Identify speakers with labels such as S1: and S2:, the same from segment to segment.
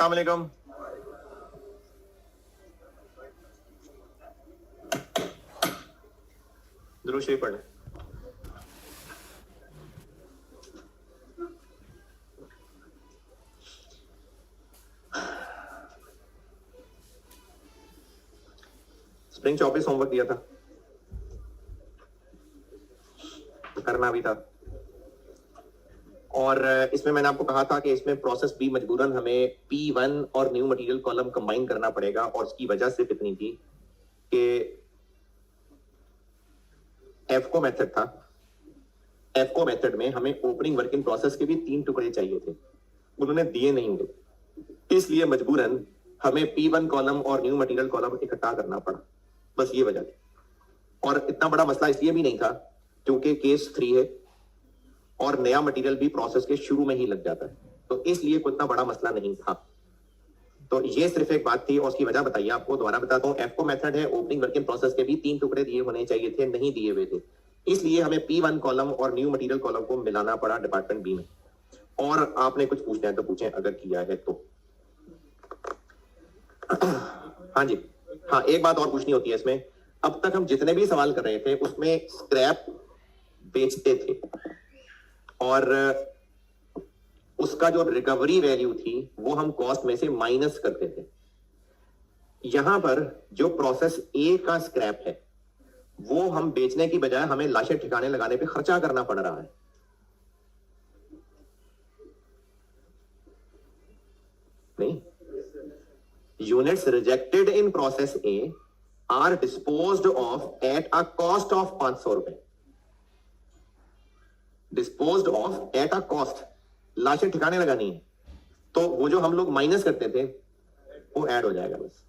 S1: अस्सलाम वालेकुम। दुरूद शरीफ पढ़ लें। स्प्रिंग 24 होमवर्क दिया था, करना भी था। और इसमें मैंने आपको कहा था कि इसमें प्रोसेस बी मजबूरन हमें P1 और न्यू मटेरियल कॉलम कंबाइन करना पड़ेगा, और उसकी वजह सिर्फ इतनी थी कि एफको मेथड था। एफको मेथड में हमें ओपनिंग वर्किंग प्रोसेस के भी 3 टुकड़े चाहिए थे, उन्होंने दिए नहीं हुए, इसलिए मजबूरन हमें P1 कॉलम और न्यू मटेरियल कॉलम इकट्ठा करना पड़ा। बस ये वजह थी। और इतना बड़ा मसला इसलिए भी नहीं था क्योंकि केस 3 है और नया मटेरियल भी प्रोसेस के शुरू में ही लग जाता है, तो इसलिए कोई इतना बड़ा मसला नहीं था। तो ये सिर्फ एक बात थी और उसकी वजह बताइए आपको, दोबारा बताता हूँ। एफको मेथड है, ओपनिंग वर्किंग प्रोसेस के भी 3 टुकड़े दिए होने चाहिए थे, नहीं दिए हुए थे, इसलिए हमें P1 कॉलम और न्यू मटेरियल कॉलम को मिलाना पड़ा डिपार्टमेंट बी में। और आपने कुछ पूछना है तो पूछें, अगर किया है तो। हाँ जी, हाँ एक बात और पूछनी होती है इसमें। अब तक हम जितने भी सवाल कर रहे थे उसमें स्क्रैप बेचते थे और उसका जो रिकवरी वैल्यू थी वो हम कॉस्ट में से माइनस करते थे। यहां पर जो प्रोसेस ए का स्क्रैप है वो हम बेचने की बजाय हमें लाशें ठिकाने लगाने पे खर्चा करना पड़ रहा है। नहीं, units rejected in process A R disposed of at a cost of 500 रुपए। Disposed of at a cost, लाशें ठिकाने लगानी है तो वो जो हम लोग माइनस करते थे वो ऐड हो जाएगा बस।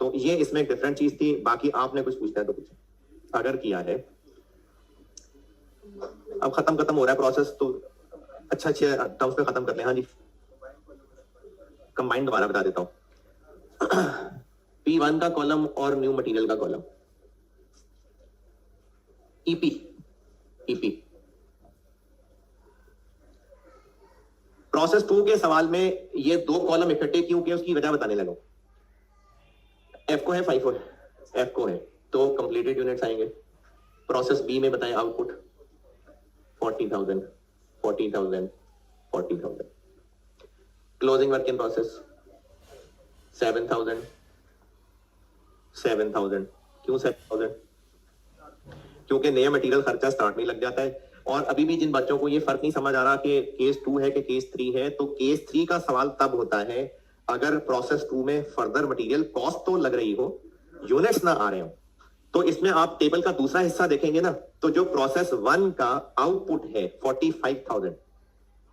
S1: तो ये इसमें एक डिफरेंट चीज थी। बाकी आपने कुछ पूछना है तो पूछे, अगर किया है। अब खत्म हो रहा है प्रोसेस, तो अच्छा टर्म्स पे खत्म कर ले। हाँ जी, कंबाइंड दोबारा बता देता हूं। P1 का कॉलम और न्यू मटेरियल का कॉलम, ईपी। प्रोसेस 2 के सवाल में ये 2 कॉलम इकट्ठे क्यों किए उसकी वजह बताने लगा। एफ को है, फाइफो है, एफ को है तो कंप्लीटेड यूनिट्स आएंगे। प्रोसेस बी में बताएं output 40,000 40,000 40,000। Closing work in process 7,000 7,000। क्यों 7,000? क्योंकि नया मटेरियल खर्चा स्टार्ट में लग जाता है। और अभी भी जिन बच्चों को ये फर्क नहीं समझ आ रहा कि केस 2 है कि केस 3 है, तो केस 3 का सवाल तब होता है अगर प्रोसेस 2 में फर्दर मटेरियल कॉस्ट तो लग रही हो, यूनिट्स ना आ रहे हो। तो इसमें आप टेबल का दूसरा हिस्सा देखेंगे ना, तो जो प्रोसेस 1 का आउटपुट है 45,000,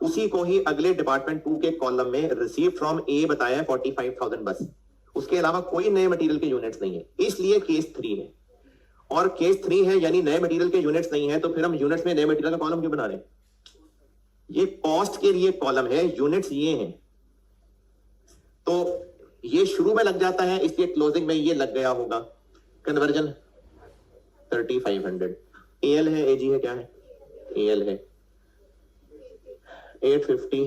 S1: उसी को ही अगले डिपार्टमेंट 2 के कॉलम में रिसीव फ्रॉम ए बताया 45,000 बस। उसके अलावा कोई नए मटेरियल के यूनिट्स नहीं है, इसलिए केस 3 है। और केस 3 है यानी नए मटेरियल के यूनिट्स नहीं है, तो फिर हम यूनिट्स में नए मटेरियल का कॉलम क्यों बना रहे हैं? ये कॉस्ट के लिए कॉलम है, यूनिट्स ये हैं। तो ये शुरू में लग जाता है, इसलिए क्लोजिंग में ये लग गया होगा। कन्वर्जन 3500। एल है, एजी है, क्या है? एल है 850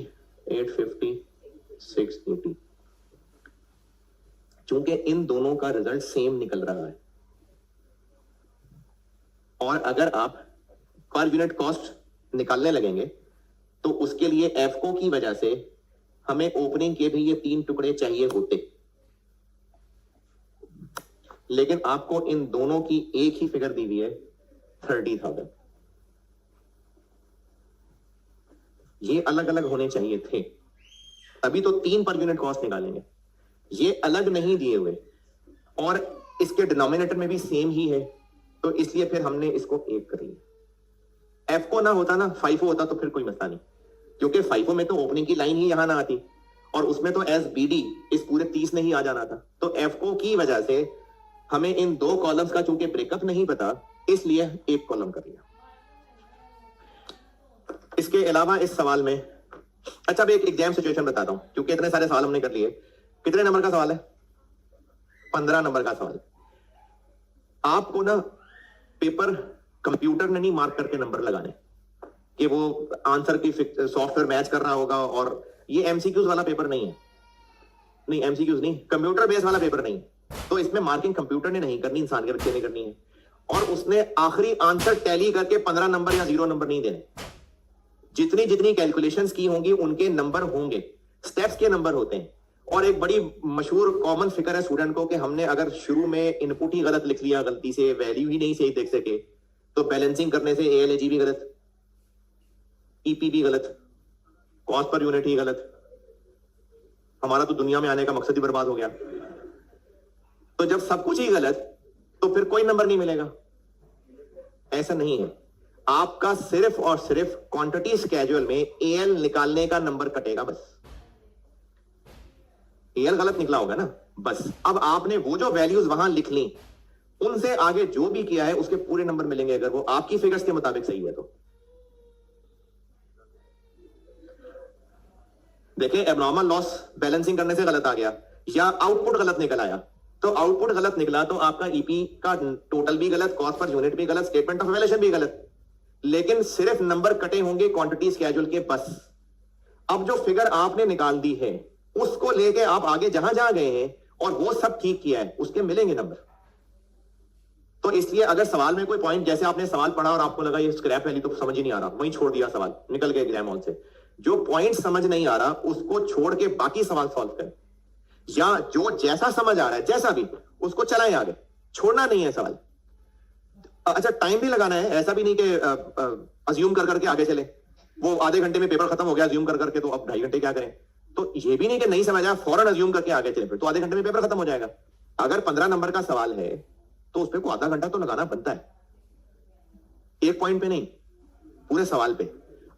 S1: 850 680। चूंकि इन दोनों का रिजल्ट सेम निकल रहा है, और अगर आप पर यूनिट कॉस्ट निकालने लगेंगे तो उसके लिए एफको की वजह से हमें ओपनिंग के भी ये 3 टुकड़े चाहिए होते, लेकिन आपको इन दोनों की एक ही फिगर दी हुई है 30,000। ये अलग अलग होने चाहिए थे, तभी तो 3 पर यूनिट कॉस्ट निकालेंगे। ये अलग नहीं दिए हुए और इसके डिनोमिनेटर में भी सेम ही है, तो इसलिए फिर हमने इसको एक कर लिया। एफ को ना होता ना, फाइफो होता तो फिर कोई मसला नहीं, क्योंकि फाइफो में तो ओपनिंग की लाइन ही यहां ना आती और उसमें तो एस बी डी इस पूरे 30 नहीं आ जाना था। तो एफ को की वजह से हमें इन 2 कॉलम्स का चूंकि ब्रेकअप नहीं पता, इसलिए एक कॉलम कर लिया। इसके अलावा इस सवाल में, अच्छा अब एक एग्जाम सिचुएशन बताता हूं, क्योंकि इतने सारे सवाल हमने कर लिए। कितने नंबर का सवाल है? 15 नंबर का सवाल। आपको ना पेपर कंप्यूटर ने नहीं मार्क करके नंबर लगाने कि वो आंसर की सॉफ्टवेयर मैच कर रहा होगा, और ये एमसीक्यूज वाला पेपर नहीं है। नहीं, एमसीक्यूज नहीं, कंप्यूटर बेस वाला पेपर नहीं, तो इसमें मार्किंग कंप्यूटर ने नहीं करनी, इंसान के बच्चे ने करनी है। और उसने आखिरी आंसर टैली करके 15 नंबर या 0 नंबर नहीं देने। जितनी जितनी कैलकुलेशंस की होंगी उनके नंबर होंगे, स्टेप्स के नंबर होते हैं। और एक बड़ी मशहूर कॉमन फिकर है स्टूडेंट को कि हमने अगर शुरू में इनपुट ही गलत लिख लिया, गलती से वैल्यू ही नहीं सही देख सके, तो बैलेंसिंग करने से एएलएजी भी गलत, ईपी भी गलत, कॉस्ट पर यूनिट ही गलत, हमारा तो दुनिया में आने का मकसद ही बर्बाद हो गया। तो जब सब कुछ ही गलत तो फिर कोई नंबर नहीं मिलेगा। ऐसा नहीं है, आपका सिर्फ और सिर्फ क्वांटिटी स्केड्यूल में एएल निकालने का नंबर कटेगा बस। एएल गलत निकला होगा ना, बस। अब आपने वो जो वैल्यूज वहां लिख ली, उनसे आगे जो भी किया है उसके पूरे नंबर मिलेंगे, अगर वो आपकी फिगर्स के मुताबिक सही है तो। देखिए, एबनॉर्मल लॉस बैलेंसिंग करने से गलत आ गया या आउटपुट गलत निकल आया, तो आउटपुट गलत निकला तो आपका ईपी का टोटल भी गलत, कॉस्ट पर यूनिट भी गलत, स्टेटमेंट ऑफ वैल्यूएशन भी गलत, लेकिन सिर्फ नंबर कटे होंगे क्वांटिटी स्केड्यूल के बस। अब जो फिगर आपने निकाल दी है उसको लेके आप आगे जहां जहां गए हैं और वो सब ठीक किया है, उसके मिलेंगे नंबर। तो इसलिए अगर सवाल में कोई पॉइंट, जैसे आपने सवाल पढ़ा और आपको लगा ये स्क्रैप वैल्यू तो समझ ही नहीं आ रहा, वहीं छोड़ दिया सवाल, निकल गए एग्जाम हॉल से, जो पॉइंट समझ नहीं आ रहा उसको छोड़ के बाकी सवाल सॉल्व करें, या जो जैसा समझ आ रहा है जैसा भी उसको चलाएं आगे, छोड़ना नहीं है सवाल। अच्छा, टाइम भी लगाना है, ऐसा भी नहीं कि अज्यूम कर करके आगे चले, वो आधे घंटे में पेपर खत्म हो गया अज्यूम कर करके, तो अब 2.5 घंटे क्या करें। तो ये भी नहीं कि नहीं समझ आया फौरन अज्यूम करके आगे चले, फिर तो आधे घंटे में पेपर खत्म हो जाएगा। अगर 15 नंबर का सवाल है तो उस पर को आधा घंटा तो लगाना बनता है, एक पॉइंट पे नहीं, पूरे सवाल पे।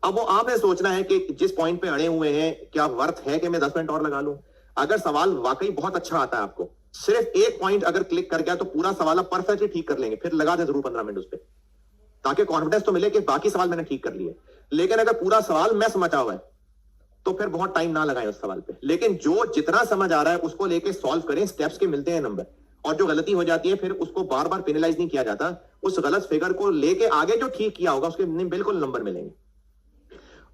S1: अब वो आपने सोचना है कि जिस पॉइंट पे अड़े हुए हैं क्या वर्थ है कि मैं 10 मिनट और लगा लूं। अगर सवाल वाकई बहुत अच्छा आता है आपको, सिर्फ एक पॉइंट अगर क्लिक कर गया तो पूरा सवाल आप परफेक्टली ठीक कर लेंगे, फिर लगा दे जरूर 15 मिनट उस पर, ताकि कॉन्फिडेंस तो मिले कि बाकी सवाल मैंने ठीक कर लिए। लेकिन अगर पूरा सवाल मैं समझा हुआ है तो फिर बहुत टाइम ना लगाएं उस सवाल पे, लेकिन जो जितना समझ आ रहा है उसको लेके सॉल्व करें, स्टेप्स के मिलते हैं नंबर। और जो गलती हो जाती है फिर उसको बार बार पेनलाइज नहीं किया जाता, उस गलत फिगर को लेके आगे जो ठीक किया होगा उसके बिल्कुल नंबर मिलेंगे।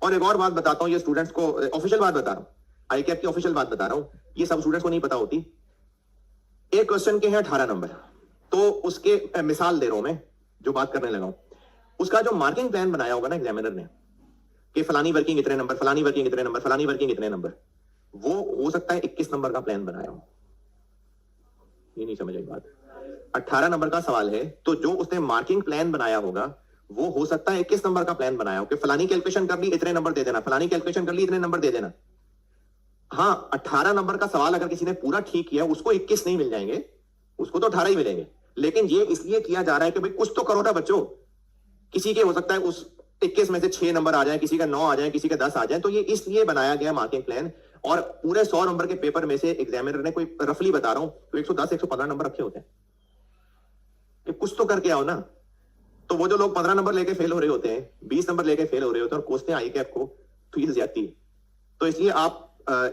S1: और एक और बात बताता हूं, ये स्टूडेंट्स को ऑफिशियल बात बता रहा हूं, आईकैप की ऑफिशियल बात बता रहा हूं, ये सब स्टूडेंट्स को नहीं पता होती। एक क्वेश्चन के हैं 18 नंबर, तो उसके मिसाल दे रहा हूं मैं, जो बात करने लगा हूं, उसका जो मार्किंग प्लान बनाया होगा ना एग्जामिनर ने कि फलानी वर्किंग इतने नंबर, फलानी वर्किंग इतने नंबर, फलानी वर्किंग इतने नंबर, वो हो सकता है 21 नंबर का प्लान बनाया हो। ये नहीं समझ आई बात। 18 नंबर का सवाल है तो जो उसने मार्किंग प्लान बनाया होगा वो हो सकता है 21 नंबर का प्लान बनाया हो कि फलानी कैलकुलेशन कर ली इतने नंबर दे देना, फलानी कैलकुलेशन कर ली इतने नंबर दे देना। हाँ, 18 नंबर का सवाल अगर किसी ने पूरा ठीक किया उसको 21 नहीं मिल जाएंगे, उसको तो 18 ही मिलेंगे। लेकिन ये इसलिए किया जा रहा है कि भाई कुछ तो करो ना बच्चों, किसी के हो सकता है उस 21 में से 6 नंबर आ जाए, किसी का 9 आ जाए, किसी का 10 आ जाए, तो ये इसलिए बनाया गया मार्किंग प्लान। और पूरे 100 नंबर के पेपर में से एग्जामिनर ने, कोई रफली बता रहा हूं, तो 110 115 नंबर रखे होते हैं कि कुछ तो करके आओ ना। तो वो जो लोग 15 नंबर लेके फेल हो रहे होते हैं, 20 नंबर लेके फेल हो रहे होते हैं और कोसते हैं आईकैप को, तो ये ज्यादती है। तो इसलिए आप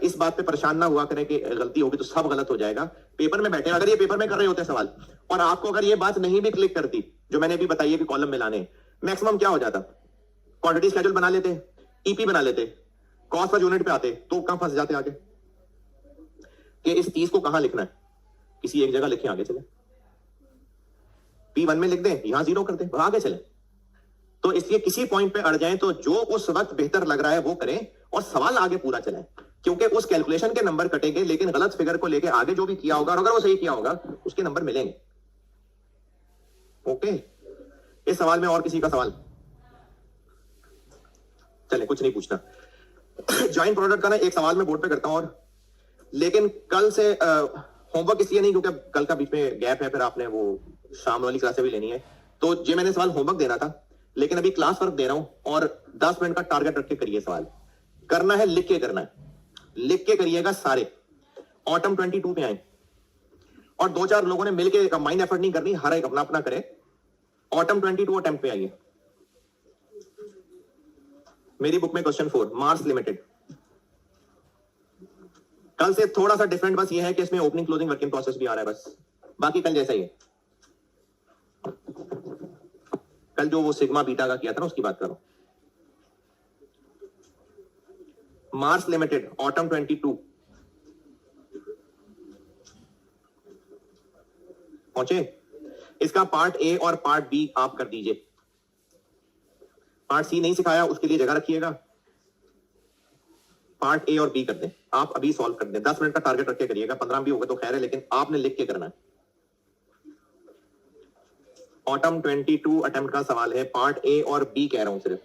S1: इस बात पे परेशान ना हुआ करें कि गलती होगी तो सब गलत हो जाएगा। पेपर में बैठे, अगर ये पेपर में कर रहे होते सवाल और आपको अगर ये बात नहीं भी क्लिक करती जो मैंने अभी बताई है कि कॉलम में लाने, मैक्सिमम क्या हो जाता, क्वांटिटी स्केड्यूल बना लेते, ईपी बना लेते, कॉस्ट पर यूनिट पे आते, तो कहां फंस जाते आगे कि इस 30 को कहां लिखना है, किसी एक जगह लिखें आगे चले, P1 में लिख दें, यहां 0 कर दें, आगे चले। तो इसलिए किसी पॉइंट पे अड़ जाएं तो जो उस वक्त बेहतर लग रहा है वो करें और सवाल आगे पूरा चलाएं, क्योंकि उस कैलकुलेशन के नंबर कटेंगे लेकिन गलत फिगर को लेके आगे जो भी किया होगा और अगर वो सही किया होगा उसके नंबर मिलेंगे। ओके, इस सवाल में और किसी का सवाल? चले, कुछ नहीं पूछना। ज्वाइंट प्रोडक्ट का ना एक सवाल मैं बोर्ड पे करता हूं, और लेकिन कल से होमवर्क इसलिए नहीं क्योंकि कल का बीच में गैप है, फिर आपने वो शाम वाली क्लासें भी लेनी है, तो ये मैंने सवाल होमवर्क देना था, लेकिन अभी क्लास वर्क दे रहा हूं और 10 मिनट का टारगेट रख के करिए। सवाल करना है, लिख के करना है, लिख के करिएगा सारे। ऑटम 22 पे आए और 2-4 लोगों ने मिलकर माइंड एफर्ट नहीं करनी, हर एक अपना अपना करे। ऑटम 22 अटेम्प्ट पे आइए। मेरी बुक में क्वेश्चन 4 मार्स लिमिटेड। कल से थोड़ा सा डिफरेंट बस ये है कि इसमें ओपनिंग क्लोजिंग वर्किंग प्रोसेस भी आ रहा है, बस बाकी कल जैसा ही है। कल जो वो सिग्मा बीटा का किया था ना उसकी बात करो। मार्स लिमिटेड ऑटम 22 पहुंचे? इसका पार्ट ए और पार्ट बी आप कर दीजिए। पार्ट सी नहीं सिखाया, उसके लिए जगह रखिएगा। पार्ट ए और बी कर दें, आप अभी सॉल्व कर दें। 10 मिनट का टारगेट रख के करिएगा, 15 भी होगा तो खैर है, लेकिन आपने लिख के करना है। ऑटम 22 अटेम्प्ट का सवाल है, पार्ट ए और बी कह रहा हूं सिर्फ।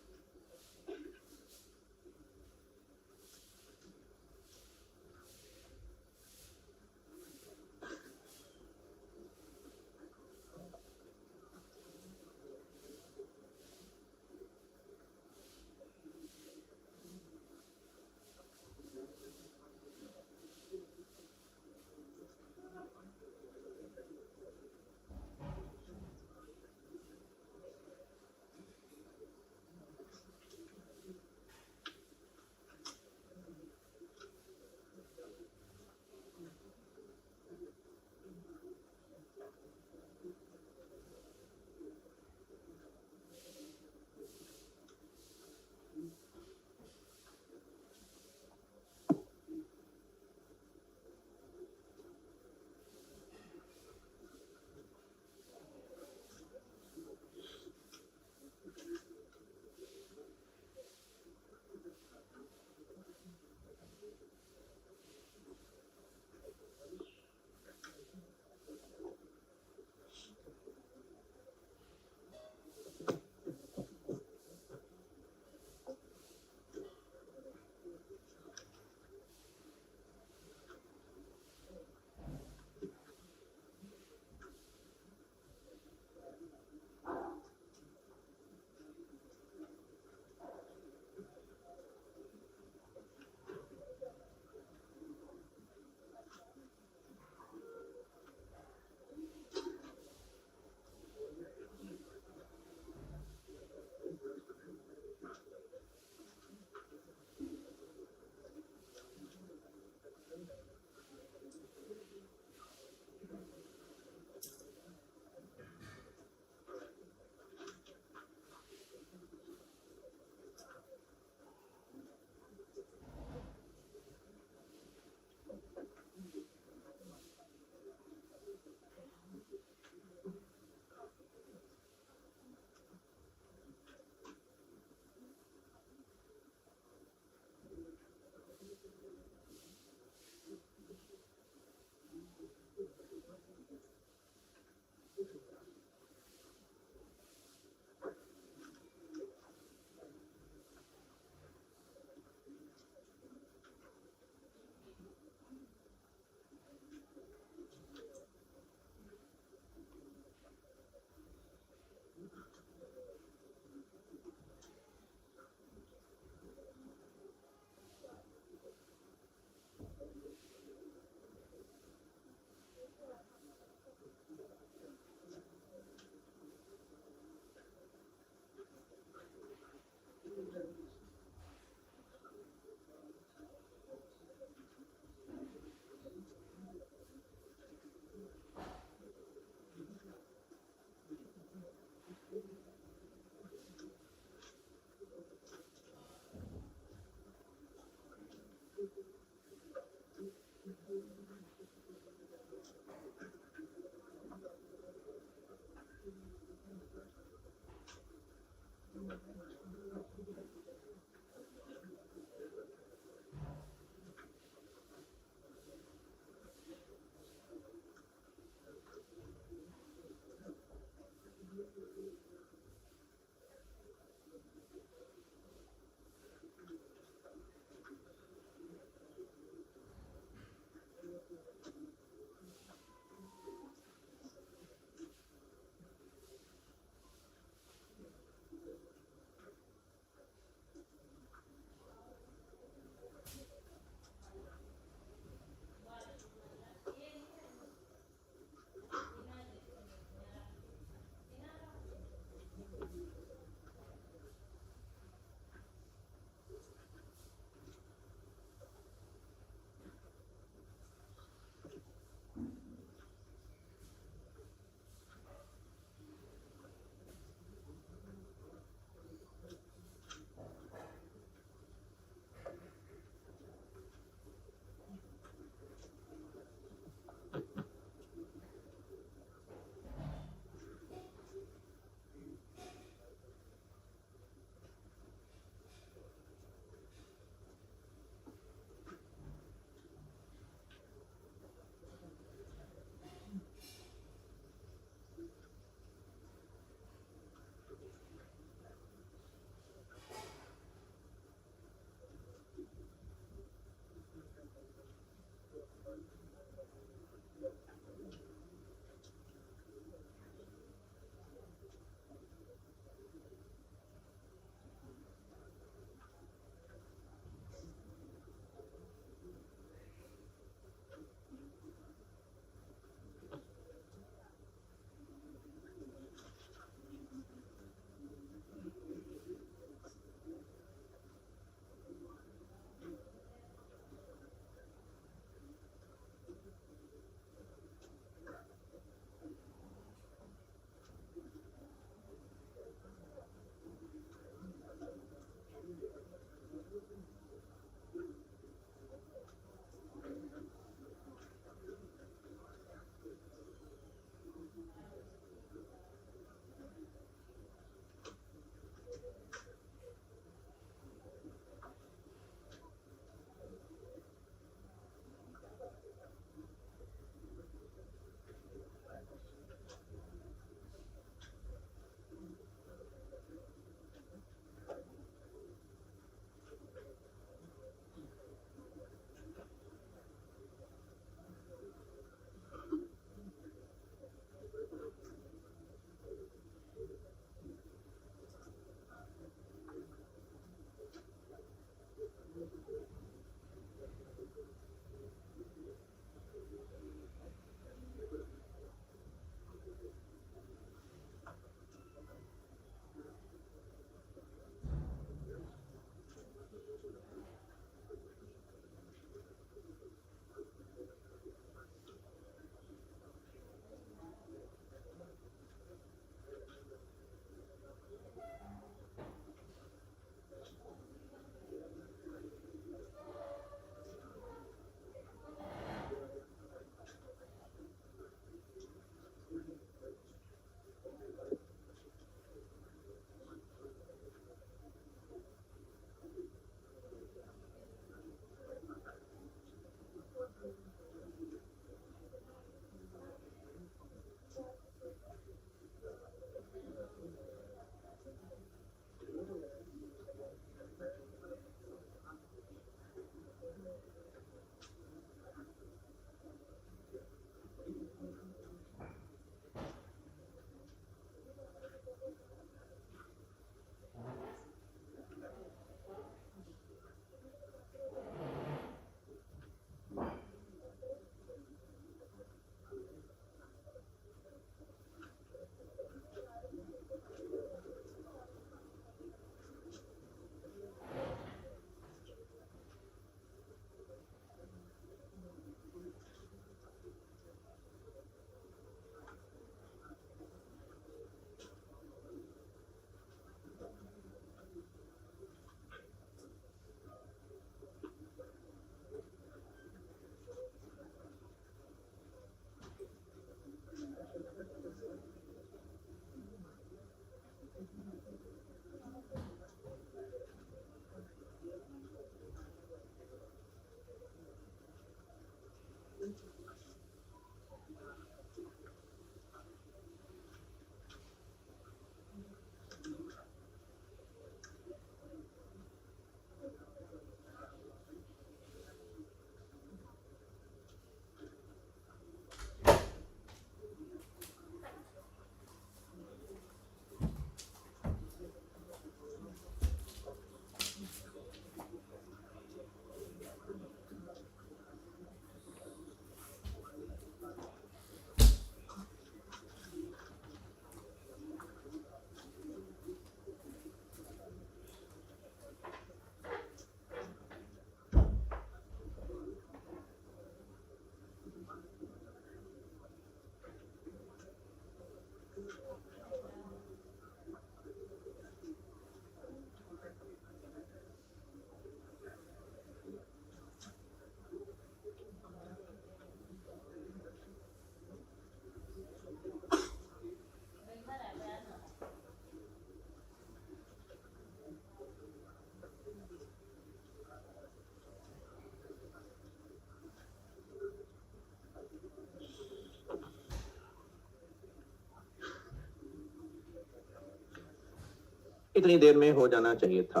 S1: इतनी देर में हो जाना चाहिए था।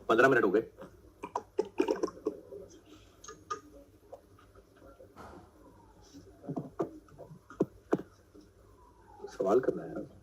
S1: पंद्रह मिनट हो गए। सवाल करना है।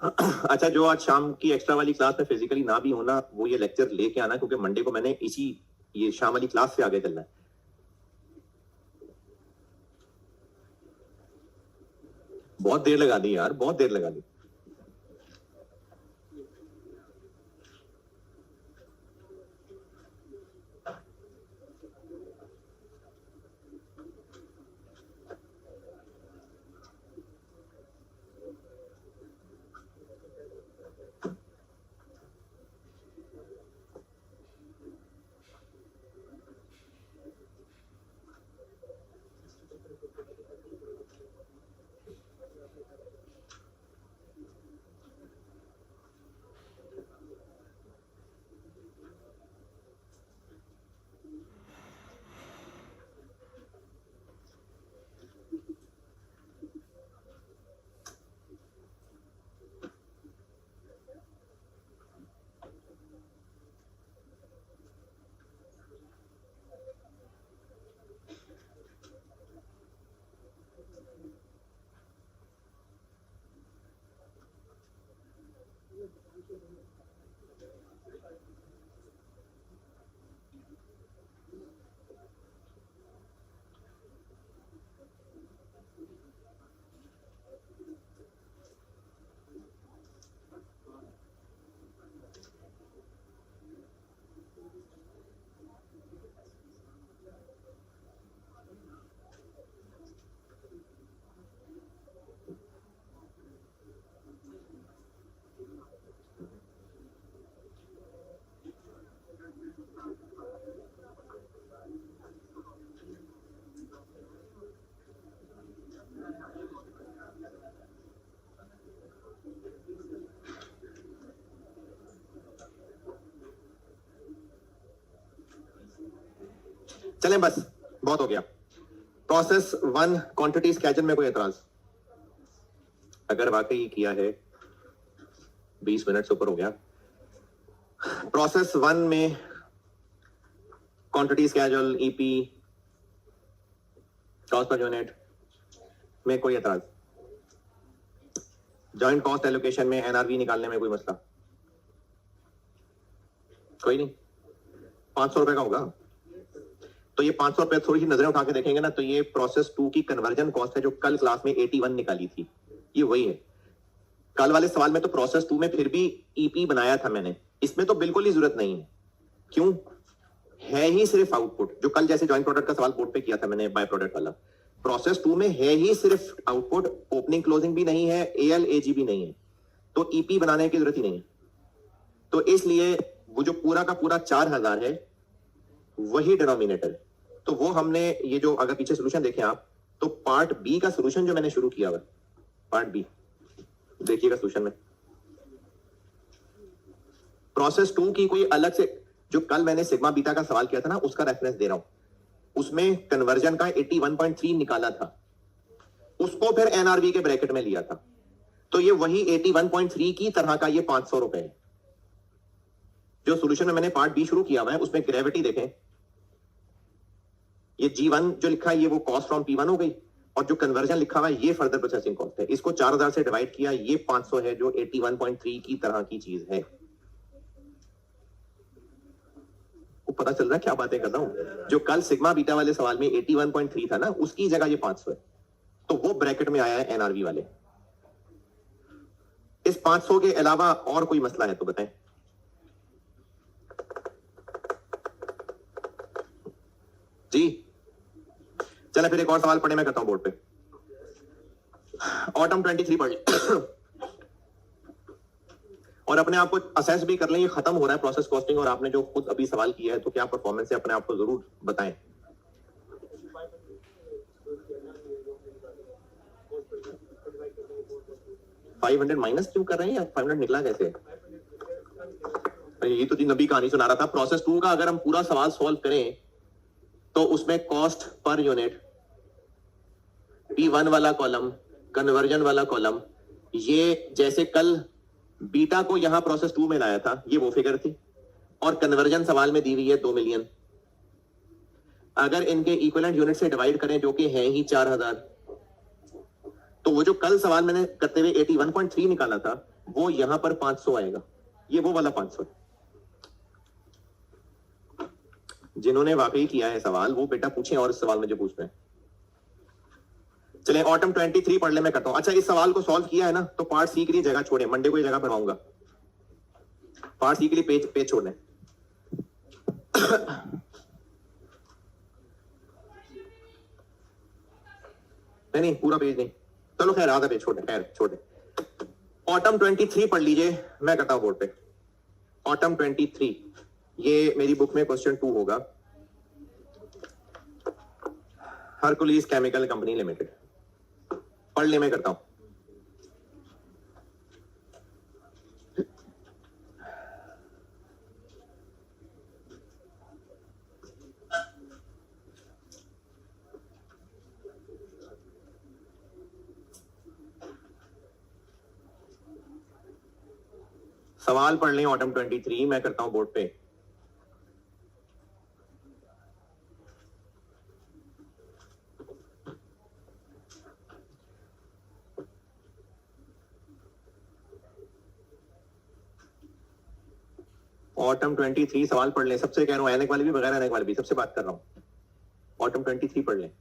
S1: अच्छा, जो आज शाम की एक्स्ट्रा वाली क्लास में फिजिकली ना भी होना, वो ये लेक्चर लेके आना, क्योंकि मंडे को मैंने इसी ये शाम वाली क्लास से आगे चलना है। बहुत देर लगा दी यार, बहुत देर लगा दी। चलें, बस बहुत हो गया। प्रोसेस 1 क्वांटिटी स्केजन में कोई एतराज? अगर वाकई किया है, 20 मिनट से ऊपर हो गया। प्रोसेस 1 में quantity schedule, EP, cost per unit में कोई एतराज? जॉइंट कॉस्ट एलोकेशन में एनआरवी निकालने में कोई मसला? कोई नहीं। 500 रुपए का होगा। तो ये 500 रुपए थोड़ी सी नजरें उठा के देखेंगे ना, तो ये प्रोसेस 2 की कन्वर्जन कॉस्ट है जो कल क्लास में 81 निकाली थी, ये वही है। कल वाले सवाल में तो प्रोसेस 2 में फिर भी ईपी बनाया था मैंने, इसमें तो बिल्कुल ही जरूरत नहीं है। क्यों? है ही सिर्फ आउटपुट, जो कल जैसे जॉइंट प्रोडक्ट का सवाल बोर्ड पे किया था मैंने, बाय प्रोडक्ट वाला। प्रोसेस 2 में है ही सिर्फ आउटपुट, ओपनिंग क्लोजिंग भी नहीं है, एएल एजी भी नहीं है, तो ईपी बनाने की जरूरत ही नहीं है। तो इसलिए वो जो पूरा का पूरा 4000 है वही डिनोमिनेटर है। तो वो हमने ये जो, अगर पीछे सोल्यूशन देखें आप, तो पार्ट बी का सोल्यूशन जो मैंने शुरू किया हुआ, पार्ट बी देखिएगा सोल्यूशन में। प्रोसेस 2 की कोई अलग से, जो कल मैंने सिग्मा बीटा का सवाल किया था ना, उसका रेफरेंस दे रहा हूं। उसमें कन्वर्जन का 81.3 निकाला था, उसको फिर एनआरवी के ब्रैकेट में लिया था। तो ये वही 81.3 की तरह का ये 500 रुपए है। जो सोल्यूशन में मैंने पार्ट बी शुरू किया हुआ है, उसमें ग्रेविटी देखें, ये G1 जो लिखा है ये वो कॉस्ट फ्रॉम P1 हो गई, और जो कन्वर्जन लिखा हुआ है ये फर्दर प्रोसेसिंग कॉस्ट है। इसको 4000 से डिवाइड किया, ये 500 है, जो 81.3 की तरह की चीज है। को पता चल रहा है क्या बातें कर रहा हूं? जो कल सिग्मा बीटा वाले सवाल में 81.3 था ना, उसकी जगह ये 500 है, तो वो ब्रैकेट में आया है एनआरवी वाले। इस 500 के अलावा और कोई मसला है तो बताएं। जी चलो, फिर एक और सवाल पढ़े, मैं करता हूं बोर्ड पे। ऑटम 23 पढ़ और अपने आप को असेस भी कर लें। ये खत्म हो रहा है प्रोसेस कॉस्टिंग, और आपने जो खुद अभी सवाल किया है, तो क्या परफॉर्मेंस है, अपने आप को जरूर बताएं। $500 माइनस क्यों कर रहे हैं, या 500 निकला कैसे? ये तो जी नबी कहानी सुना रहा था। प्रोसेस 2 का अगर हम पूरा सवाल सॉल्व करें तो उसमें कॉस्ट पर यूनिट, P1 वाला कॉलम, कन्वर्जन वाला कॉलम, ये जैसे कल बीटा को यहां प्रोसेस 2 में लाया था, ये वो फिगर थी, और कन्वर्जन सवाल में दी हुई है 2 मिलियन। अगर इनके इक्विवेलेंट यूनिट से डिवाइड करें, जो कि है ही 4000, तो वो जो कल सवाल मैंने करते हुए 81.3 निकाला था, वो यहां पर 500 आएगा, ये वो वाला 500 है। जिन्होंने वाकई किया है सवाल वो बेटा पूछें और इस सवाल मुझे पूछ रहे हैं। चले ऑटम 23 पढ़ ले, मैं करता हूं। अच्छा, इस सवाल को सॉल्व किया है ना, तो पार्ट सी के लिए जगह छोड़े, मंडे को ये जगह भरवाऊंगा। पार्ट सी के लिए पेज पेज छोड़ने। नहीं पूरा पेज नहीं, चलो खैर आधा पेज छोड़े, खैर छोड़े। ऑटम 23 पढ़ लीजिए, मैं करता हूं बोर्ड पे। ऑटम 23, ये मेरी बुक में क्वेश्चन 2 होगा। हरकुलिस केमिकल कंपनी लिमिटेड, पढ़ ले, मैं करता हूं। सवाल पढ़ लें ऑटम 23, मैं करता हूं बोर्ड पे। ऑटम 23 सवाल पढ़ लें, सबसे कह रहा हूं, एनक वाले भी बगैर एनक वाले भी, सबसे बात कर रहा हूं। ऑटम 23 पढ़ लें।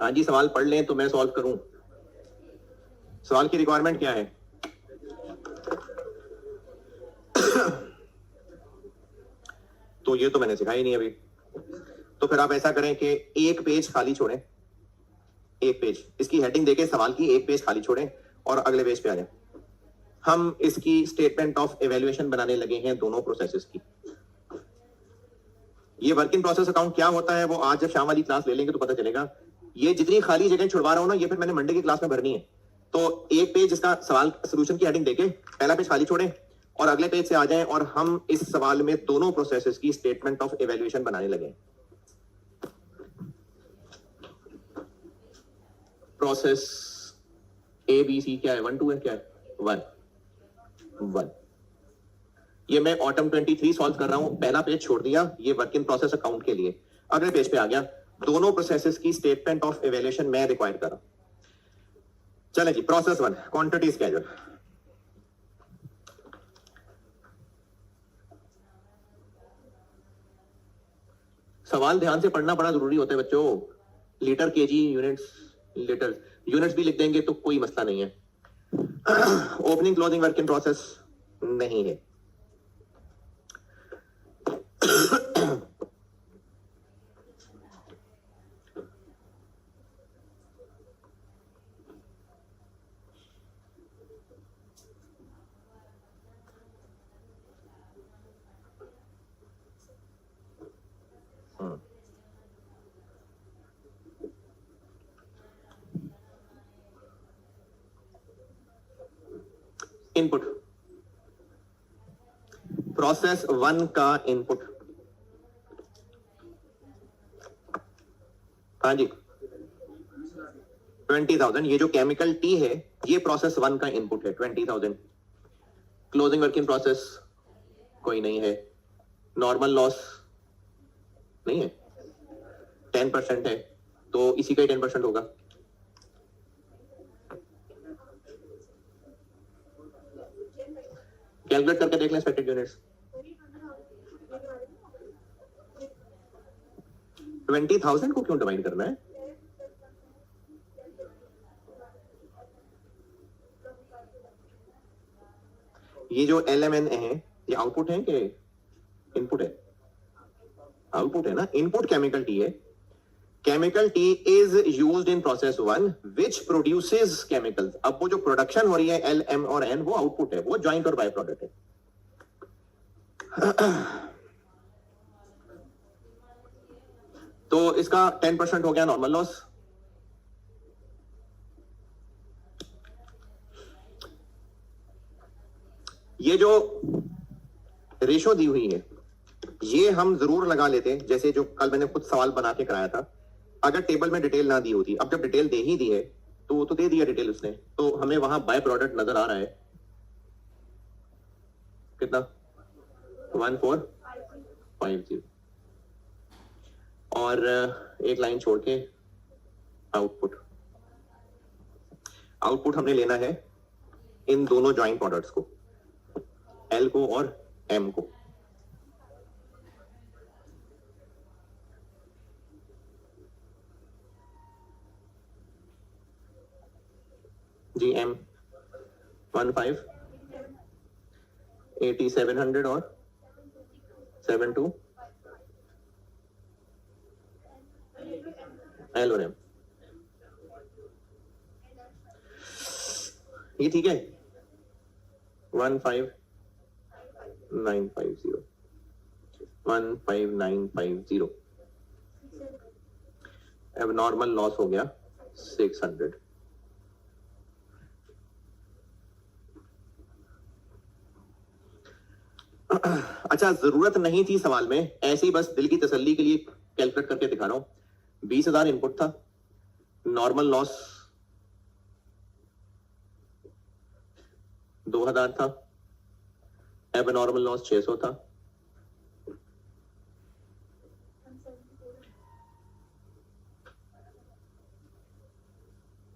S1: हाँ जी, सवाल पढ़ लें तो मैं सॉल्व करूं। सवाल की रिक्वायरमेंट क्या है? तो ये तो मैंने सिखाई नहीं अभी। तो फिर आप ऐसा करें कि एक पेज खाली छोड़ें, एक पेज इसकी हेडिंग देके सवाल की एक पेज खाली छोड़ें और अगले पेज पे आ जाए। हम इसकी स्टेटमेंट ऑफ इवैल्यूएशन बनाने लगे हैं दोनों प्रोसेसेस की। ये वर्क इन प्रोसेस अकाउंट क्या होता है वो आज जब शाम वाली क्लास ले लेंगे तो पता चलेगा। ये जितनी खाली जगह छुड़वा रहा हूं ना, ये फिर मैंने मंडे की क्लास में भरनी है। तो एक पेज इसका सवाल सोल्यूशन की हेडिंग देके पहला पेज खाली छोड़ें और अगले पेज से आ जाएं और हम इस सवाल में दोनों प्रोसेसेस की स्टेटमेंट ऑफ इवैल्यूएशन बनाने लगे। प्रोसेस ए बी सी क्या है? 1 2 है, क्या है? 1 ये मैं ऑटम 23 सॉल्व कर रहा हूं। पहला पेज छोड़ दिया, ये वर्क इन प्रोसेस अकाउंट के लिए। अगले पेज पे आ गया, दोनों प्रोसेसेस की स्टेटमेंट ऑफ इवैल्यूएशन मैं रिक्वायर कर रहा हूं। चले जी, प्रोसेस 1 क्वांटिटी स्केड्यूल। सवाल ध्यान से पढ़ना बड़ा जरूरी होता है बच्चों। Litre, KG, units, litre, units भी लिख देंगे तो कोई मसला नहीं है। Opening closing work in process नहीं है। इनपुट, प्रोसेस 1 का इनपुट। हाँ जी, 20,000। ये जो केमिकल टी है ये प्रोसेस 1 का इनपुट है, 20,000। क्लोजिंग वर्क इन प्रोसेस कोई नहीं है। नॉर्मल लॉस नहीं है, 10% है तो इसी का ही 10% होगा। कैलकुलेट करके देख लें एक्सपेक्टेड यूनिट्स। 20,000 को क्यों डिवाइड करना है? ये जो LMN है ये आउटपुट है कि इनपुट है? आउटपुट है ना। इनपुट केमिकल टी है। Chemical T is used in process 1 which produces chemicals. अब वो जो प्रोडक्शन हो रही है L, M और N वो आउटपुट है, वो ज्वाइंट और बाय प्रोडक्ट है। तो इसका 10% हो गया नॉर्मल लॉस। ये जो रेशो दी हुई है ये हम जरूर लगा लेते, जैसे जो कल मैंने खुद सवाल बना के कराया था। अगर टेबल में डिटेल ना दी होती, अब जब डिटेल दे ही दी है तो दे दिया डिटेल उसने, तो हमें वहां बाय प्रोडक्ट नजर आ रहा है कितना? 1450। और एक लाइन छोड़ के आउटपुट। आउटपुट हमने लेना है इन दोनों ज्वाइंट प्रोडक्ट्स को, L को और M को। जी M 15 8700 और 72 L और M। ये ठीक है। 15950 15950। अब नॉर्मल लॉस हो गया 600। अच्छा, जरूरत नहीं थी सवाल में, ऐसे ही बस दिल की तसल्ली के लिए कैलकुलेट करके दिखा रहा हूं। 20,000 इनपुट था, नॉर्मल लॉस 2,000 था, अब नॉर्मल लॉस 600 था।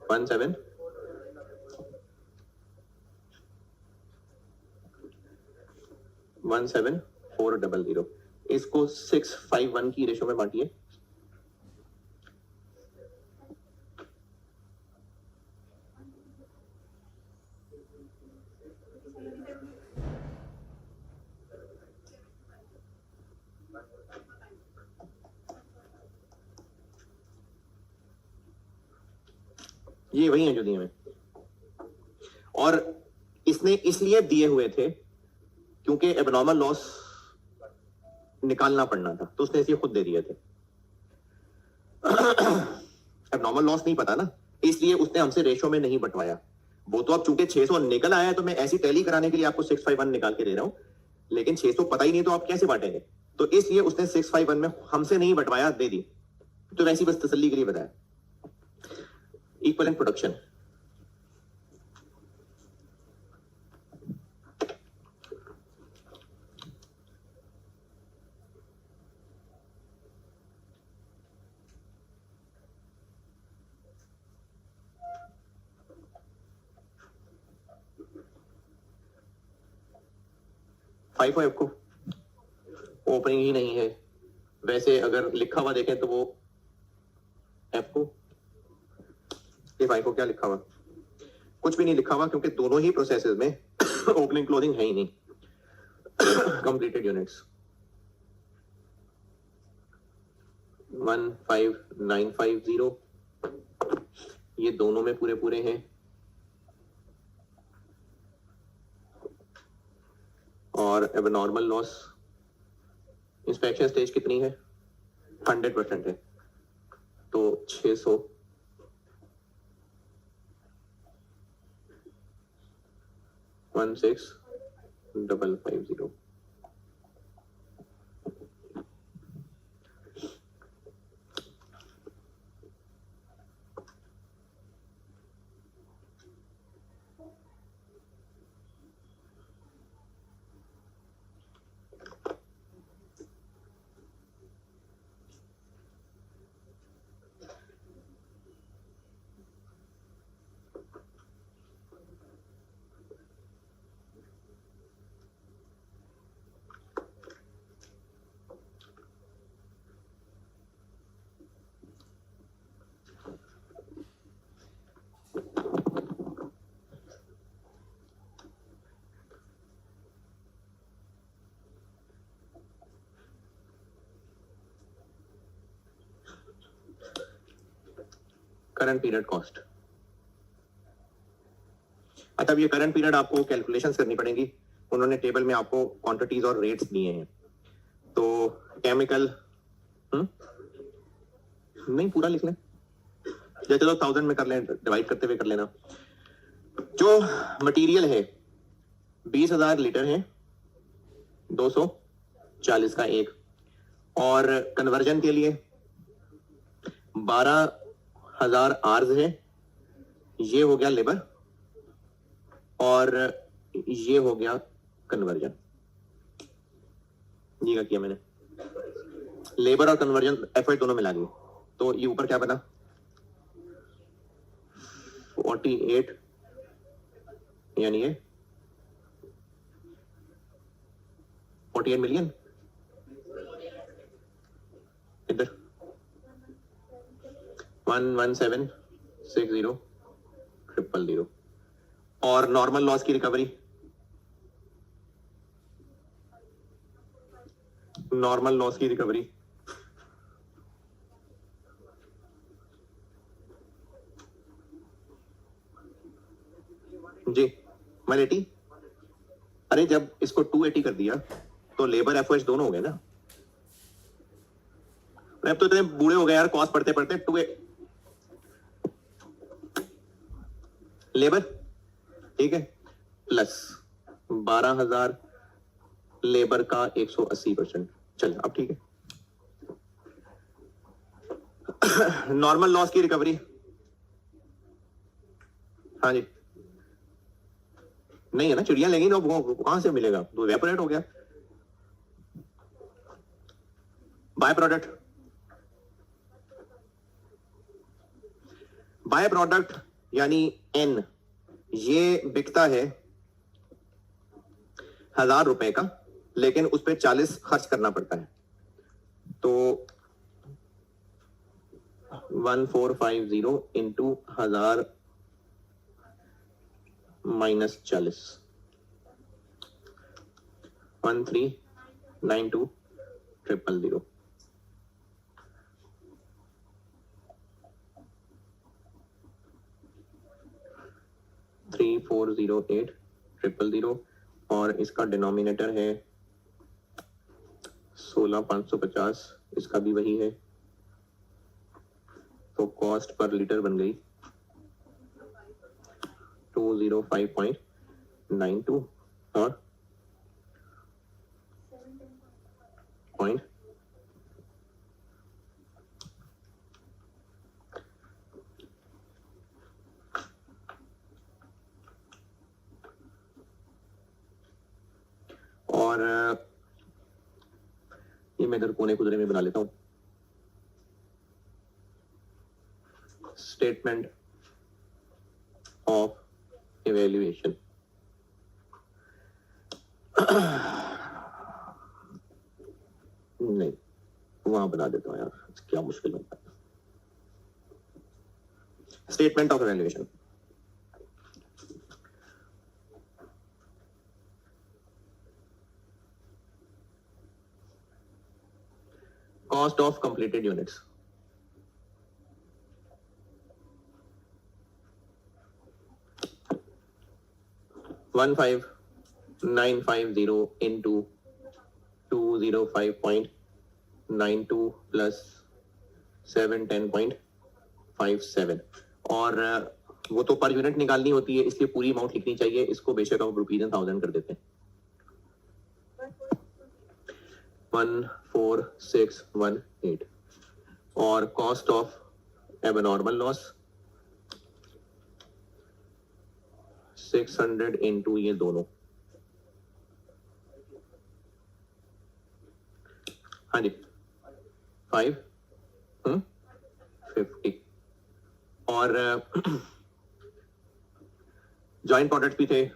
S1: वन 17400। इसको 651 की रेशो में बांटिए। ये वही है जो दिए हुए, और इसने इसलिए दिए हुए थे क्योंकि एबनॉर्मल लॉस निकालना पड़ना था, तो उसने इसे खुद दे दिए थे। एबनॉर्मल लॉस नहीं पता ना, इसलिए उसने हमसे रेशो में नहीं बंटवाया। वो तो अब चूंकि 600 निकल आया है तो मैं ऐसी टैली कराने के लिए आपको 651 निकाल के दे रहा हूं, लेकिन 600 पता ही नहीं तो आप कैसे बांटेंगे? तो इसलिए उसने 651 में हमसे नहीं बंटवाया, दे दी। तो वैसी बस तसल्ली के लिए बताया। इक्वलेंट प्रोडक्शन, फाइव को ओपनिंग ही नहीं है। वैसे अगर लिखा हुआ देखें तो वो एफ को, ये फाइव को क्या लिखा हुआ? कुछ भी नहीं लिखा हुआ, क्योंकि दोनों ही प्रोसेसेस में ओपनिंग क्लोजिंग है ही नहीं। कंप्लीटेड यूनिट्स 15950, ये दोनों में पूरे पूरे हैं। और एबनॉर्मल लॉस इंस्पेक्शन स्टेज कितनी है? 100% है, तो 600 16550। Current period cost. अच्छा, ये करंट पीरियड आपको कैलकुलेशंस करनी पड़ेगी। उन्होंने टेबल में आपको क्वांटिटीज और रेट्स दिए हैं। तो केमिकल नहीं पूरा लिख लें, या चलो 1000 में कर लें, डिवाइड करते हुए कर लेना। जो मटेरियल है 20,000 लीटर है, 240 का एक, और कन्वर्जन के लिए 12,000 आर्स है। ये हो गया लेबर और ये हो गया कन्वर्जन। ये क्या किया मैंने, लेबर और कन्वर्जन एफर्ट दोनों मिला दिए। तो ये ऊपर क्या बना, 48, यानी ये 48 मिलियन। इधर 11760,000। और नॉर्मल लॉस की रिकवरी, नॉर्मल लॉस की रिकवरी जी 180। अरे जब इसको 280 कर दिया तो लेबर एफओएच दोनों हो गए ना। अब तो इतने बूढ़े हो गए यार, कॉस्ट पढ़ते पढ़ते। 2 लेबर ठीक है, प्लस 12,000 लेबर का 180%। चल अब ठीक है। नॉर्मल लॉस की रिकवरी, हाँ जी, नहीं है ना, चिड़िया लेंगी तो कहां से मिलेगा, तो वेपोरेट हो गया। बाय प्रोडक्ट, बाय प्रोडक्ट यानी एन, ये बिकता है 1,000 रुपए का, लेकिन उस पर 40 खर्च करना पड़ता है। तो 1450 इंटू 1,000 -40 1392 000 3408 000 और इसका डिनोमिनेटर है 16550, इसका भी वही है, तो कॉस्ट पर लीटर बन गई 205.92 और पॉइंट और ये मैं इधर कोने खुदरे में बना लेता हूं। स्टेटमेंट ऑफ इवैल्यूएशन, नहीं वहां बना देता हूं यार, क्या मुश्किल बनता है। Statement of evaluation, cost of completed units, $15,950 into 205.92 plus 710.57 और वो तो पर यूनिट निकालनी होती है, इसलिए पूरी अमाउंट लिखनी चाहिए। इसको बेशक हम रुपीज एंड थाउजेंड कर देते हैं। 14618 और cost of abnormal loss 600 into ये दोनों, हाँ जी 550 और जॉइंट प्रोडक्ट भी थे,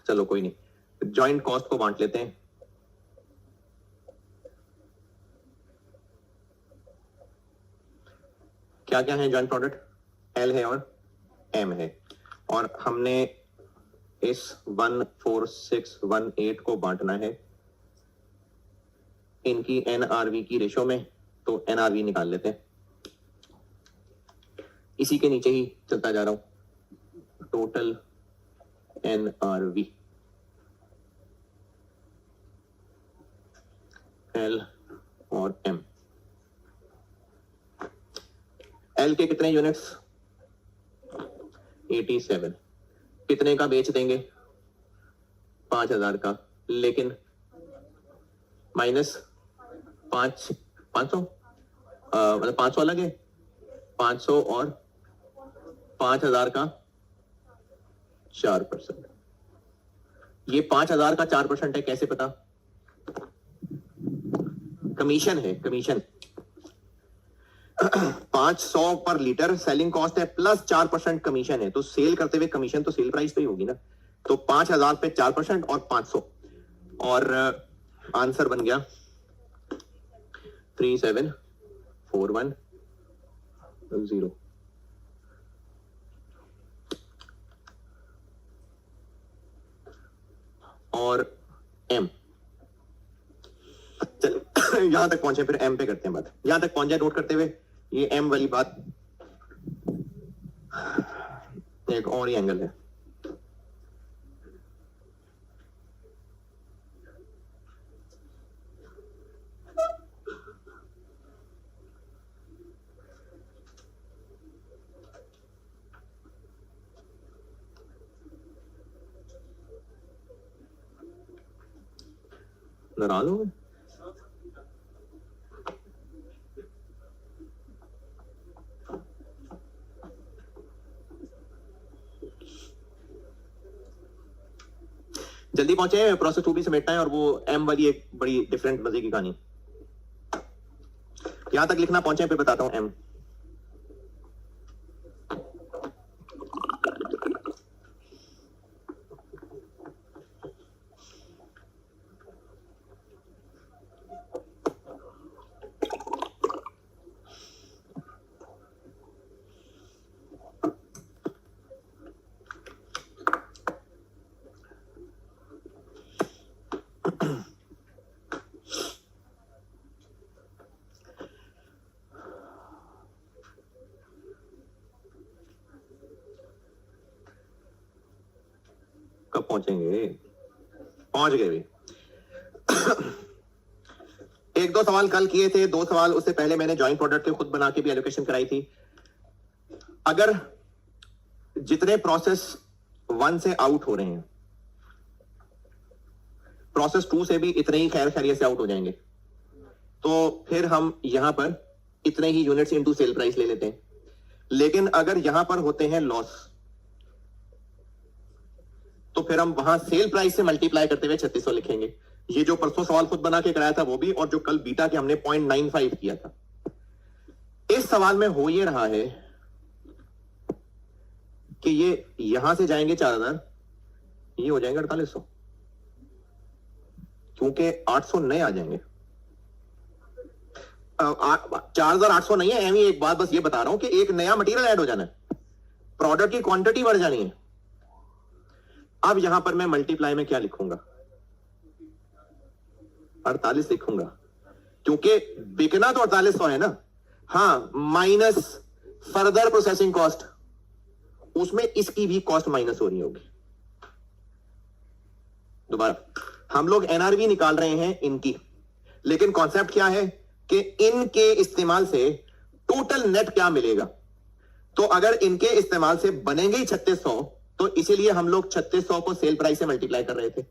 S1: चलो कोई नहीं, जॉइंट कॉस्ट को बांट लेते हैं। क्या क्या है जॉइंट प्रोडक्ट? एल है और एम है, और हमने इस 14618 को बांटना है इनकी एनआरवी की रेशो में, तो एनआरवी निकाल लेते हैं। इसी के नीचे ही चलता जा रहा हूं, टोटल एनआरवी एल और एम। एल के कितने यूनिट्स? 87। कितने का बेच देंगे? 5000 का, लेकिन माइनस 500 मतलब 500 अलग है, 500 और 5000 का 4%। ये 5000 का 4% है, कैसे पता? कमीशन है, कमीशन 500 पर लीटर सेलिंग कॉस्ट है प्लस 4% कमीशन है, तो सेल करते हुए कमीशन तो सेल प्राइस पे ही होगी ना। तो 5000 पे 4% और 500, और आंसर बन गया 37410 और एम। चल यहां तक पहुंचे, फिर एम पे करते हैं बात। यहां तक पहुंचे नोट करते हुए, ये एम वाली बात एक और ही एंगल है। नाराज हो गए? जल्दी पहुंचे, प्रोसेस 2 भी समेटना है, और वो एम वाली एक बड़ी डिफरेंट मजे की कहानी। यहां तक लिखना पहुंचे, फिर बताता हूं एम। कब पहुंचेंगे? पहुंच गए भी। एक दो सवाल कल किए थे, दो सवाल उससे पहले मैंने जॉइंट प्रोडक्ट के खुद बना के भी एलोकेशन कराई थी। अगर जितने प्रोसेस 1 से आउट हो रहे हैं, प्रोसेस 2 से भी इतने ही खैर खैरियत से आउट हो जाएंगे, तो फिर हम यहां पर इतने ही यूनिट्स इनटू सेल प्राइस ले लेते हैं। लेकिन अगर यहां पर होते हैं लॉस, तो फिर हम वहां सेल प्राइस से मल्टीप्लाई करते हुए 3600 लिखेंगे। ये जो परसों सवाल खुद बना के कराया था वो भी, और जो कल बीटा के हमने 0.95 किया था। इस सवाल में हो ये रहा है कि ये यहां से जाएंगे 4000, ये हो जाएंगे 4800, क्योंकि 800 नए आ जाएंगे। 4800 नहीं है, एवं एक बात बस ये बता रहा हूं कि एक नया मटेरियल ऐड हो जाना है, प्रोडक्ट की क्वांटिटी बढ़ जानी है। अब यहां पर मैं मल्टीप्लाई में क्या लिखूंगा? 48 लिखूंगा, क्योंकि बिकना तो 4800 है ना। हाँ, माइनस फर्दर प्रोसेसिंग कॉस्ट, उसमें इसकी भी कॉस्ट माइनस हो रही होगी। दोबारा, हम लोग एनआरवी निकाल रहे हैं इनकी, लेकिन कॉन्सेप्ट क्या है कि इनके इस्तेमाल से टोटल नेट क्या मिलेगा। तो अगर इनके इस्तेमाल से बनेंगे ही 3600, तो इसीलिए हम लोग 3600 को सेल प्राइस से मल्टीप्लाई कर रहे थे।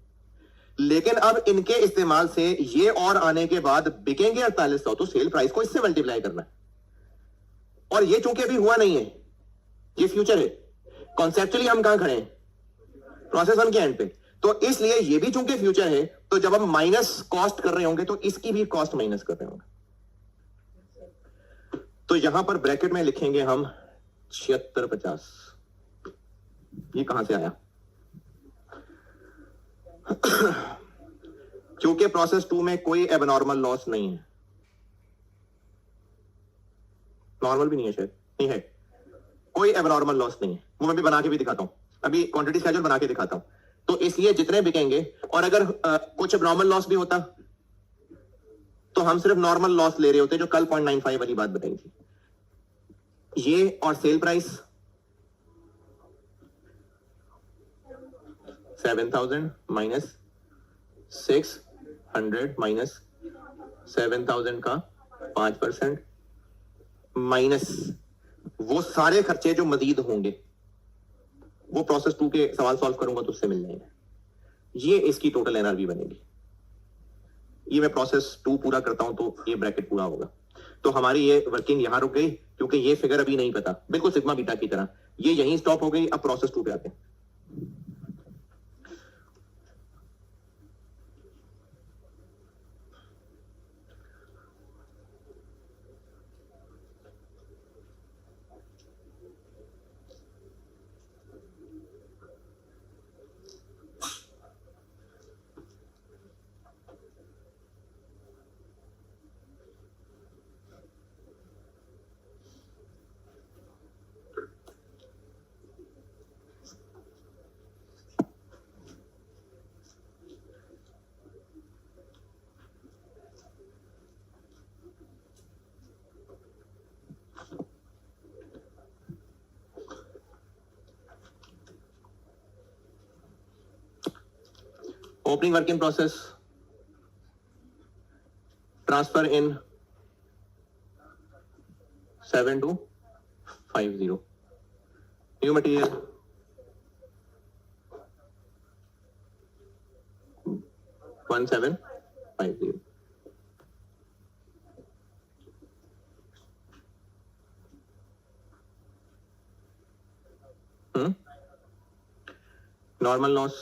S1: लेकिन अब इनके इस्तेमाल से ये और आने के बाद बिकेंगे 4800, तो सेल प्राइस को इससे मल्टीप्लाई करना है। और ये चूंकि अभी हुआ नहीं है, ये फ्यूचर है। कॉन्सेप्चुअली हम कहां खड़े हैं? प्रोसेस 1 के एंड पे। तो इसलिए ये भी चूंकि फ्यूचर है, तो जब हम माइनस कॉस्ट कर रहे होंगे तो इसकी भी कॉस्ट माइनस कर रहे होंगे। तो यहां पर ब्रैकेट में लिखेंगे हम 7650। ये कहां से आया? क्योंकि प्रोसेस 2 में कोई एबनॉर्मल लॉस नहीं है, नॉर्मल भी नहीं है, शायद नहीं है, कोई एबनॉर्मल लॉस नहीं है। वो मैं भी बना के भी दिखाता हूं, अभी क्वांटिटी स्केड्यूल बना के दिखाता हूं। तो इसलिए जितने बिकेंगे, और अगर कुछ एबनॉर्मल लॉस भी होता तो हम सिर्फ नॉर्मल लॉस ले रहे होते, जो कल 0.95 वाली बात बताई थी। ये और सेल प्राइस 7000 माइनस 600 माइनस 7000 का 5% माइनस वो सारे खर्चे जो मजीद होंगे, वो प्रोसेस 2 के सवाल सॉल्व करूंगा तो उससे मिल जाएंगे। ये इसकी टोटल एनआरवी बनेगी। ये मैं प्रोसेस 2 पूरा करता हूं तो ये ब्रैकेट पूरा होगा। तो हमारी ये वर्किंग यहां रुक गई, क्योंकि ये फिगर अभी नहीं पता, बिल्कुल सिग्मा बीटा की तरह ये यहीं स्टॉप हो गई। अब प्रोसेस 2 पे आते हैं। Opening work in process, transfer in 7250. New material 1750. Normal loss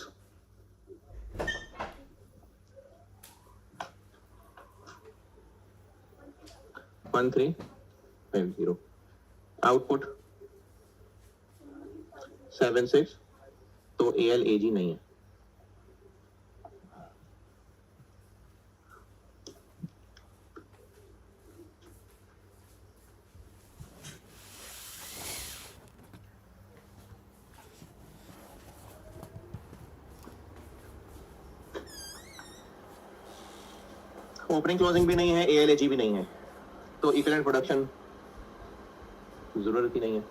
S1: 1350. Output 76, तो ALAG नहीं है। ओपनिंग क्लोजिंग भी नहीं है, ALAG भी नहीं है, तो इक्विवेलेंट प्रोडक्शन जरूरत ही नहीं है।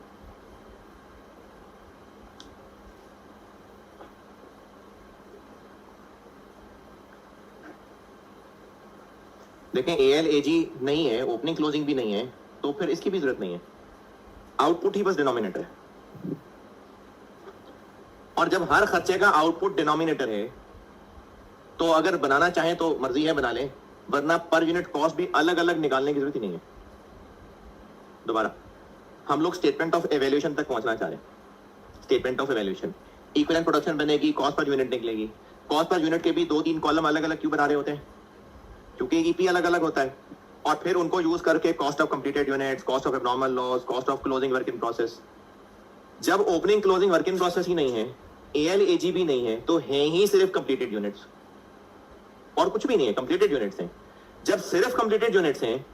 S1: देखें ALAG नहीं है, ओपनिंग क्लोजिंग भी नहीं है, तो फिर इसकी भी जरूरत नहीं है, आउटपुट ही बस डिनोमिनेटर है। और जब हर खर्चे का आउटपुट डिनोमिनेटर है तो अगर बनाना चाहें तो मर्जी है बना लें, वरना पर यूनिट कॉस्ट भी अलग अलग निकालने की जरूरत ही नहीं है। दोबारा हम लोग स्टेटमेंट ऑफ एवेल्यूएशन तक पहुंचना चाह रहे हैं। Statement of evaluation, equivalent production बनेगी, कॉस्ट पर यूनिट निकलेगी। कॉस्ट पर यूनिट के भी 2-3 कॉलम अलग अलग क्यों बना रहे होते हैं? क्योंकि ईपी अलग अलग होता है, और फिर उनको यूज करके cost of completed units, cost of abnormal loss, cost of closing work in process. जब opening closing work in process ही नहीं है, ALAG भी नहीं है, तो है ही सिर्फ कंप्लीटेड यूनिट्स और कुछ भी नहीं है, कंप्लीटेड यूनिट्स हैं। जब सिर्फ कंप्लीटेड यूनिट्स हैं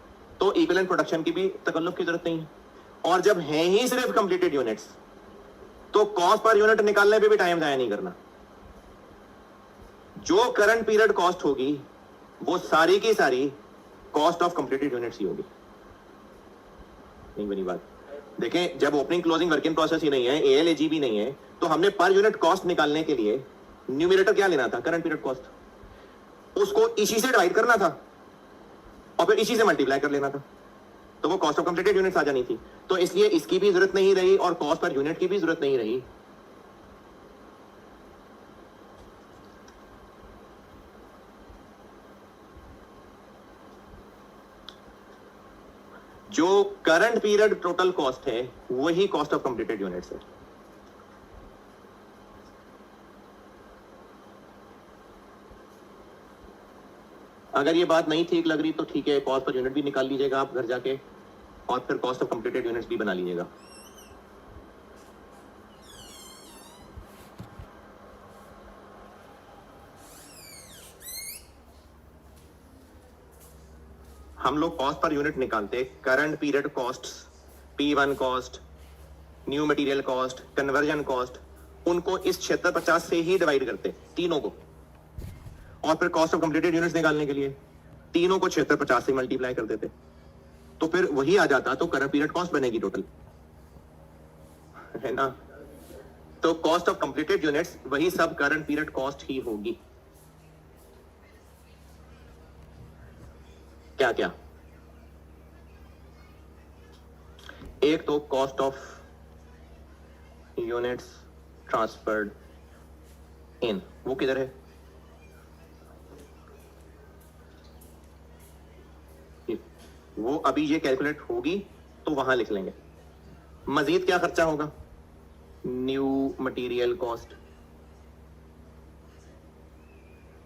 S1: तो इक्विवेलेंट प्रोडक्शन की भी तकल्लुफ की जरूरत नहीं है, और जब है ही सिर्फ कंप्लीटेड यूनिट्स तो कॉस्ट पर यूनिट निकालने पे भी टाइम जाया नहीं करना। जो करंट पीरियड कॉस्ट होगी वो सारी की सारी कॉस्ट ऑफ कंप्लीटेड यूनिट्स ही होगी। नहीं बनी बात? देखें, जब opening closing work in process ही नहीं है, ALAG भी नहीं है, तो हमने पर यूनिट कॉस्ट निकालने के लिए न्यूमरेटर क्या लेना था? Current period cost. उसको इसी से डिवाइड करना था और फिर इसी से मल्टीप्लाई कर लेना था, तो वो कॉस्ट ऑफ कंप्लीटेड यूनिट्स आ जानी थी। तो इसलिए इसकी भी जरूरत नहीं रही और कॉस्ट पर यूनिट की भी जरूरत नहीं रही। जो करंट पीरियड टोटल कॉस्ट है वही कॉस्ट ऑफ कंप्लीटेड यूनिट्स है। अगर ये बात नहीं ठीक लग रही तो ठीक है, कॉस्ट पर यूनिट भी निकाल लीजिएगा आप घर जाके, और फिर कॉस्ट ऑफ कंप्लीटेड यूनिट्स भी बना लीजिएगा। हम लोग कॉस्ट पर यूनिट निकालते current period cost, P1 cost, new material cost, conversion cost, उनको इस 7650 से ही डिवाइड करते तीनों को, और फिर कॉस्ट ऑफ कंप्लीटेड यूनिट्स निकालने के लिए तीनों को 7650 से मल्टीप्लाई कर देते, तो फिर वही आ जाता, तो करंट पीरियड कॉस्ट बनेगी टोटल, है ना? तो कॉस्ट ऑफ कंप्लीटेड यूनिट्स वही सब करंट पीरियड कॉस्ट ही होगी। क्या क्या? एक तो कॉस्ट ऑफ यूनिट्स ट्रांसफर्ड इन, वो किधर है? वो अभी ये कैलकुलेट होगी तो वहां लिख लेंगे। मजीद क्या खर्चा होगा? New material cost.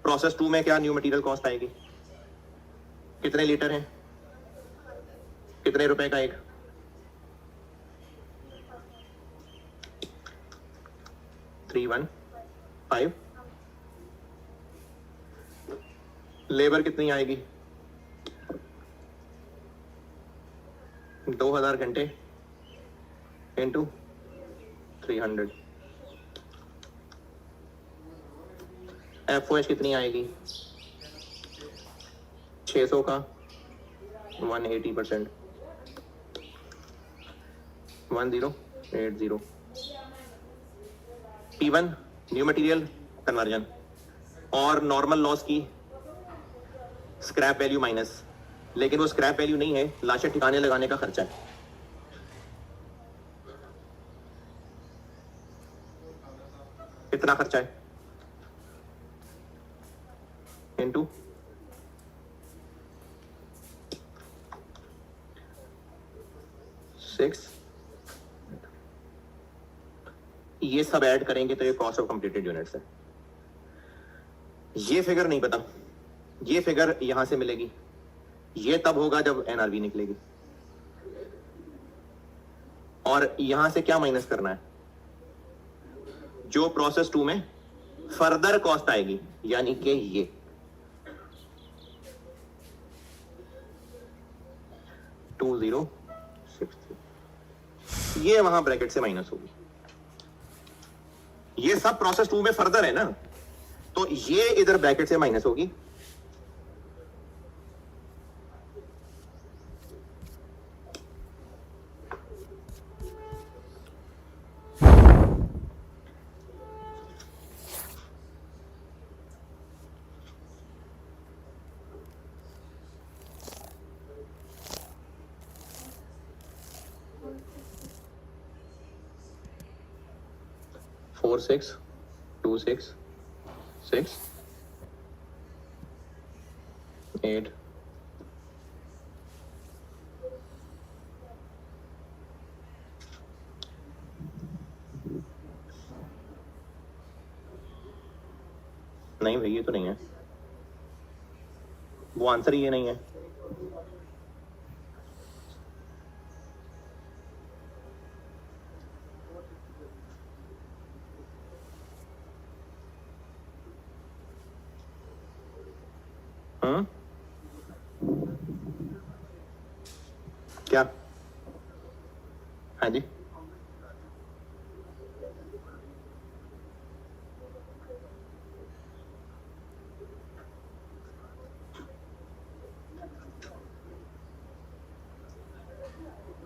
S1: प्रोसेस 2 में क्या न्यू मटेरियल कॉस्ट आएगी? कितने लीटर है? कितने रुपए का एक? $315। लेबर कितनी आएगी? 2000 घंटे इंटू 300। FOH कितनी आएगी? 600 का 180%, 1080। P1 न्यू मटेरियल कन्वर्जन, और नॉर्मल लॉस की स्क्रैप वैल्यू माइनस, लेकिन वो स्क्रैप वैल्यू नहीं है, लाशें ठिकाने लगाने का खर्चा है। कितना खर्चा है? इनटू 6। ये सब ऐड करेंगे तो ये कॉस्ट ऑफ कंप्लीटेड यूनिट्स है। ये फिगर नहीं पता, ये फिगर यहां से मिलेगी, ये तब होगा जब NRV निकलेगी। और यहां से क्या माइनस करना है? जो प्रोसेस 2 में फर्दर कॉस्ट आएगी, यानी कि ये ये वहां ब्रैकेट से माइनस होगी। ये सब प्रोसेस 2 में फर्दर है ना, तो ये इधर ब्रैकेट से माइनस होगी। 4 6 2 6 6 8 नहीं भाई ये तो नहीं है, वो आंसर ये नहीं है। क्या? हाँ जी,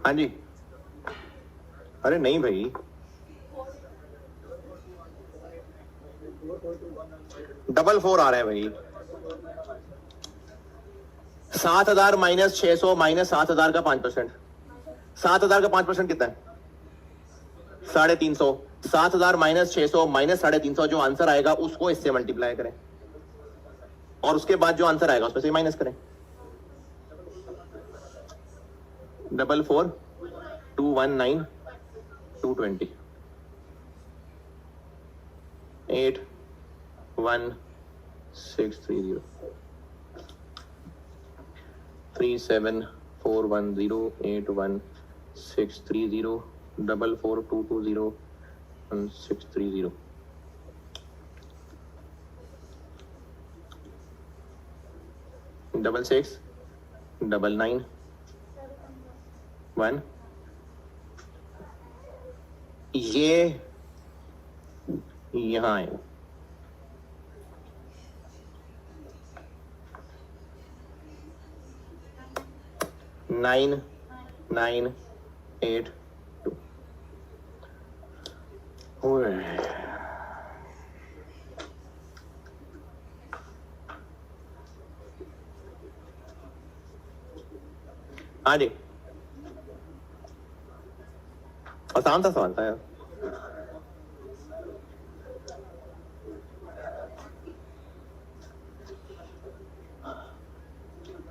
S1: हाँ जी। अरे नहीं भाई, 444 आ रहा है भाई। 7,000 माइनस 600 माइनस 7,000 का 5%। 7,000 का 5% कितना है? 350। 7,000 माइनस 600 माइनस 350 जो आंसर आएगा उसको इससे मल्टीप्लाई करें, और उसके बाद जो आंसर आएगा उसमें से माइनस करें। 444 219 220 8 1 6 30 3 7 4 1 0 8 1 6 30 4 2 2 0 1 6 30 6 9 9 1 ये यहां है। 9 9 8 2। हाँ जी, आसान था सवाल था यार।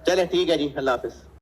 S1: चले ठीक है जी, अल्लाह हाफिज।